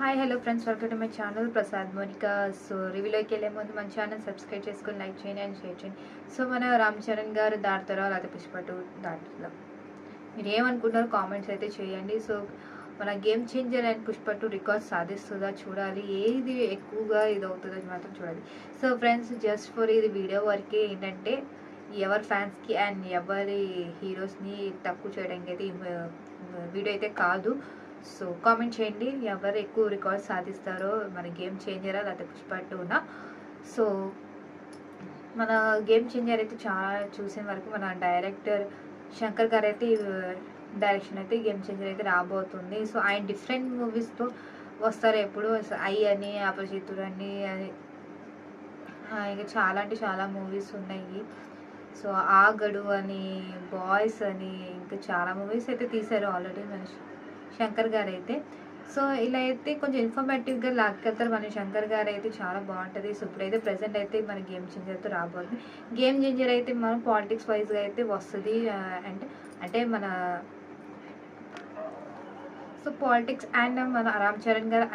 Hi hello friends, welcome to my channel Prasad Monica. So రివ్యూలోకి వెళ్ళే ముందు మన ఛానల్ సబ్స్క్రైబ్ చేసుకొని లైక్ చేయండి అండ్ షేర్ చేయండి. సో మన రామ్ చరణ్ గారు దాటుతారో లేకపోతే పుష్ప 2 దాటుతుందా, మీరు ఏమనుకుంటారో కామెంట్స్ అయితే చేయండి. సో మన గేమ్ చేంజర్ అండ్ పుష్ప 2 రికార్డ్ సాధిస్తుందా చూడాలి, ఏది ఎక్కువగా ఇది అవుతుందో మాత్రం చూడాలి. సో ఫ్రెండ్స్, జస్ట్ ఫర్ ఇది వీడియో వరకే. ఏంటంటే ఎవరి ఫ్యాన్స్కి అండ్ ఎవరి హీరోస్ని తక్కువ చేయడానికి అయితే వీడియో అయితే కాదు. సో కామెంట్ చేయండి, ఎవరు ఎక్కువ రికార్డ్స్ సాధిస్తారో, మన గేమ్ చేంజరా లేకపోతే పుష్ప 2నా. సో మన గేమ్ చేంజర్ అయితే చాలా చూసిన వరకు మన డైరెక్టర్ శంకర్ గారు అయితే డైరెక్షన్ అయితే గేమ్ చేంజర్ అయితే రాబోతుంది. సో ఆయన డిఫరెంట్ మూవీస్తో వస్తారు ఎప్పుడు. ఐ అని, అపరిచితుడు అని, ఇంకా చాలా అంటే చాలా మూవీస్ ఉన్నాయి. సో ఆగడు అని, బాయ్స్ అని, ఇంకా చాలా మూవీస్ అయితే తీశారు ఆల్రెడీ మన శంకర్ గారు అయితే. సో ఇలా అయితే కొంచెం ఇన్ఫర్మేటివ్గా లాక్కెళ్తారు మన శంకర్ గారు అయితే, చాలా బాగుంటుంది. సో ఇప్పుడైతే ప్రజెంట్ అయితే మన గేమ్ చేంజర్తో రాబోతుంది. గేమ్ చేంజర్ అయితే మనం పాలిటిక్స్ వైజ్గా అయితే వస్తుంది. అంటే మన సో పాలిటిక్స్ అండ్ మన రామ్ చరణ్ గారు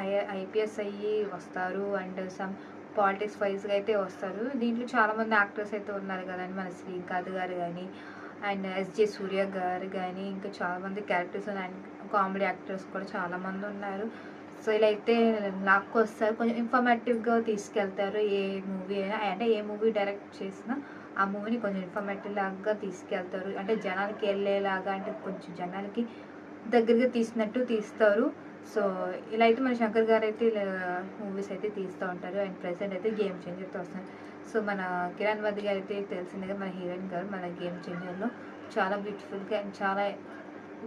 ఐపీఎస్ అయ్యి వస్తారు అండ్ సమ్ పాలిటిక్స్ వైజ్గా అయితే వస్తారు. దీంట్లో చాలామంది యాక్టర్స్ అయితే ఉన్నారు కదండి, మన శ్రీకాంత్ గారు కానీ అండ్ ఎస్జే సూర్య గారు కానీ, ఇంకా చాలామంది క్యారెక్టర్స్ అండ్ కామెడీ యాక్టర్స్ కూడా చాలామంది ఉన్నారు. సో ఇలా అయితే లాక్కొస్తారు, కొంచెం ఇన్ఫర్మేటివ్గా తీసుకెళ్తారు. ఏ మూవీ అయినా అంటే ఏ మూవీ డైరెక్ట్ చేసినా ఆ మూవీని కొంచెం ఇన్ఫర్మేటివ్ లాగా తీసుకెళ్తారు. అంటే జనాలకి వెళ్ళేలాగా, అంటే కొంచెం జనాలకి దగ్గరగా తీసినట్టు తీస్తారు. సో ఇలా అయితే మన శంకర్ గారు అయితే మూవీస్ అయితే తీస్తూ ఉంటారు. అండ్ ప్రెసెంట్ అయితే గేమ్ చేంజర్తో వస్తారు. సో మన కిరణ్ వద్ద గారు అయితే తెలిసిందిగా మన హీరోయిన్ గారు మన గేమ్ చేంజర్లో చాలా బ్యూటిఫుల్గా అండ్ చాలా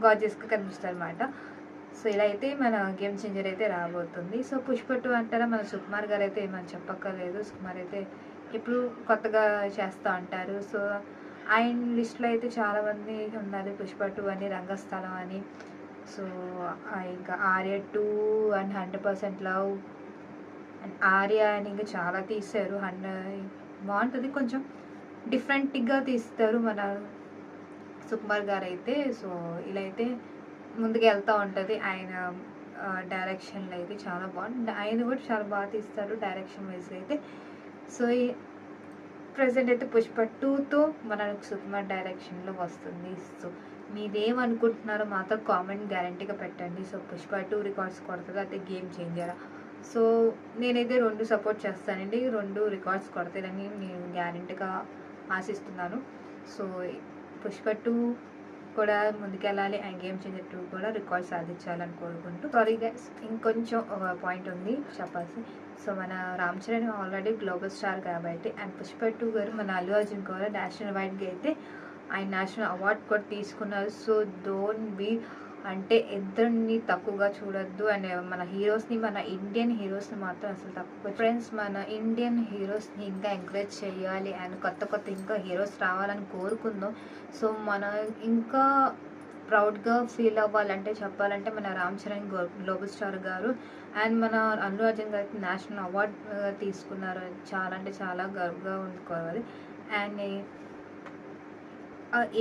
గార్జియస్గా కనిపిస్తారు అనమాట. సో ఇలా అయితే మన గేమ్ చేంజర్ అయితే రాబోతుంది. సో పుష్ప 2 అంటారా, మన సుకుమార్ గారు అయితే మనం చెప్పక్కర్లేదు. సుకుమార్ అయితే ఇప్పుడు కొత్తగా చేస్తూ ఉంటారు. సో ఆయన లిస్ట్లో అయితే చాలామంది ఉన్నారు, పుష్ప 2 అని, రంగస్థలం అని, సో ఇంకా Arya 2 and 100% love and Arya అని ఇంకా చాలా తీశారు. బాగుంటుంది, కొంచెం డిఫరెంట్గా తీస్తారు మన సుకుమార్ గారు అయితే. సో ఇలా అయితే ముందుకు వెళ్తూ ఉంటుంది ఆయన డైరెక్షన్లో అయితే చాలా బాగుంటుంది. ఆయన కూడా చాలా బాగా తీస్తారు డైరెక్షన్ వైజ్ అయితే. సో ప్రజెంట్ అయితే పుష్ప 2తో మన సుకుమార్ డైరెక్షన్లో వస్తుంది. సో మీరేమనుకుంటున్నారో మాతో కామెంట్ గ్యారంటీగా పెట్టండి. సో పుష్ప 2 రికార్డ్స్ కొడుతుందా అయితే గేమ్ చేంజరా? సో నేనైతే 2 సపోర్ట్ చేస్తానండి, 2 రికార్డ్స్ కొడతానని నేను గ్యారంటీగా ఆశిస్తున్నాను. సో పుష్ప 2 కూడా ముందుకెళ్ళాలి అండ్ గేమ్ చేంజర్ 2 కూడా రికార్డ్ సాధించాలని కోరుకుంటూ, సారీ గైస్ ఇంకొంచెం ఒక పాయింట్ ఉంది చెప్పాల్సి. సో మన Ram Charan already global star కాబట్టి, అండ్ పుష్ప 2 గారు మన అల్లు అర్జున్ కూడా నేషనల్ వైడ్గా అయితే ఆయన నేషనల్ అవార్డ్ కూడా తీసుకున్నారు. సో డోంట్ బీ అంటే ఇద్దరిని తక్కువగా చూడొద్దు. అండ్ మన హీరోస్ని, మన ఇండియన్ హీరోస్ని మాత్రం అసలు తక్కువ. ఫ్రెండ్స్, మన ఇండియన్ హీరోస్ని ఇంకా ఎంకరేజ్ చేయాలి అండ్ కొత్త ఇంకా హీరోస్ రావాలని కోరుకుందాం. సో మన ఇంకా ప్రౌడ్గా ఫీల్ అవ్వాలంటే చెప్పాలంటే మన రామ్ చరణ్ గ్లోబల్ స్టార్ గారు అండ్ మన అల్లు అర్జున్ గారికి నేషనల్ అవార్డ్ తీసుకున్నారు. చాలా అంటే చాలా గర్వంగా ఉండుకోవాలి. అండ్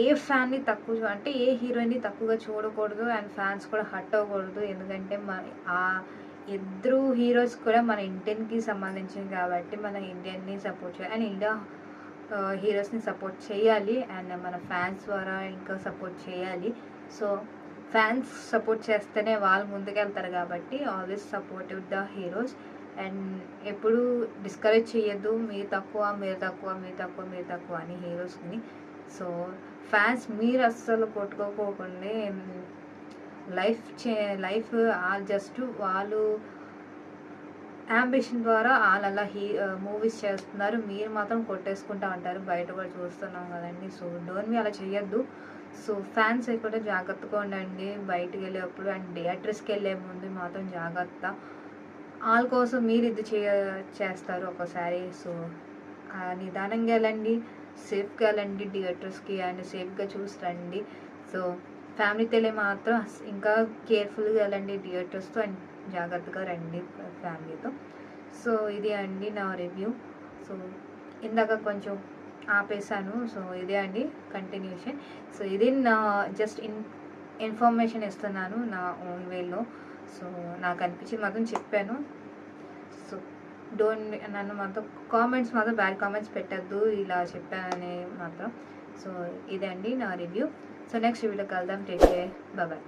ఏ ఫ్యాన్ని తక్కువ అంటే ఏ హీరోయిన్ని తక్కువగా చూడకూడదు అండ్ ఫ్యాన్స్ కూడా హర్ట్ అవ్వకూడదు. ఎందుకంటే ఆ ఇద్దరు హీరోస్ కూడా మన ఇండియన్కి సంబంధించింది కాబట్టి మన ఇండియన్ని సపోర్ట్ చేయాలి అండ్ ఇండియా హీరోస్ని సపోర్ట్ చేయాలి అండ్ మన ఫ్యాన్స్ ద్వారా ఇంకా సపోర్ట్ చేయాలి. సో ఫ్యాన్స్ సపోర్ట్ చేస్తేనే వాళ్ళు ముందుకెళ్తారు కాబట్టి always supportive the heroes and ఎప్పుడు డిస్కరేజ్ చేయొద్దు, మీరు తక్కువ మీరు తక్కువ మీరు తక్కువ మీరు తక్కువ అని హీరోస్ని. సో ఫ్యాన్స్ మీరు అస్సలు కొట్టుకోకుండా లైఫ్ జస్ట్ వాళ్ళు యాంబిషన్ ద్వారా వాళ్ళు అలా మూవీస్ చేస్తున్నారు, మీరు మాత్రం కొట్టేసుకుంటూ ఉంటారు. బయట కూడా చూస్తున్నాం కదండి. సో డోంట్ అలా చేయొద్దు. సో ఫ్యాన్స్ కూడా జాగ్రత్తగా ఉండండి బయటకు వెళ్ళేటప్పుడు అండ్ థియేటర్స్కి వెళ్ళే ముందు మాత్రం జాగ్రత్త. వాళ్ళ కోసం మీరు ఇది చేస్తారు ఒకసారి. సో నిదానంగా వెళ్ళండి, సేఫ్గా వెళ్ళండి థియేటర్స్కి అండ్ సేఫ్గా చూసి రండి. సో ఫ్యామిలీతో వెళ్ళి మాత్రం ఇంకా కేర్ఫుల్గా వెళ్ళండి థియేటర్స్తో అండ్ జాగ్రత్తగా రండి ఫ్యామిలీతో. సో ఇది అండి నా రివ్యూ. సో ఇందాక కొంచెం ఆపేసాను. సో ఇదే అండి కంటిన్యూషన్. సో ఇది నా జస్ట్ ఇన్ఫర్మేషన్ ఇస్తున్నాను నా ఓన్ వేలో. సో నాకు అనిపించింది మాత్రం చెప్పాను. సో నన్ను మాత్రం కామెంట్స్ మాత్రం బ్యాడ్ కామెంట్స్ పెట్టద్దు ఇలా చెప్పానని మాత్రం. సో ఇదే అండి నా రివ్యూ. సో నెక్స్ట్ వీడియో కలుద్దాం. Take care, bye.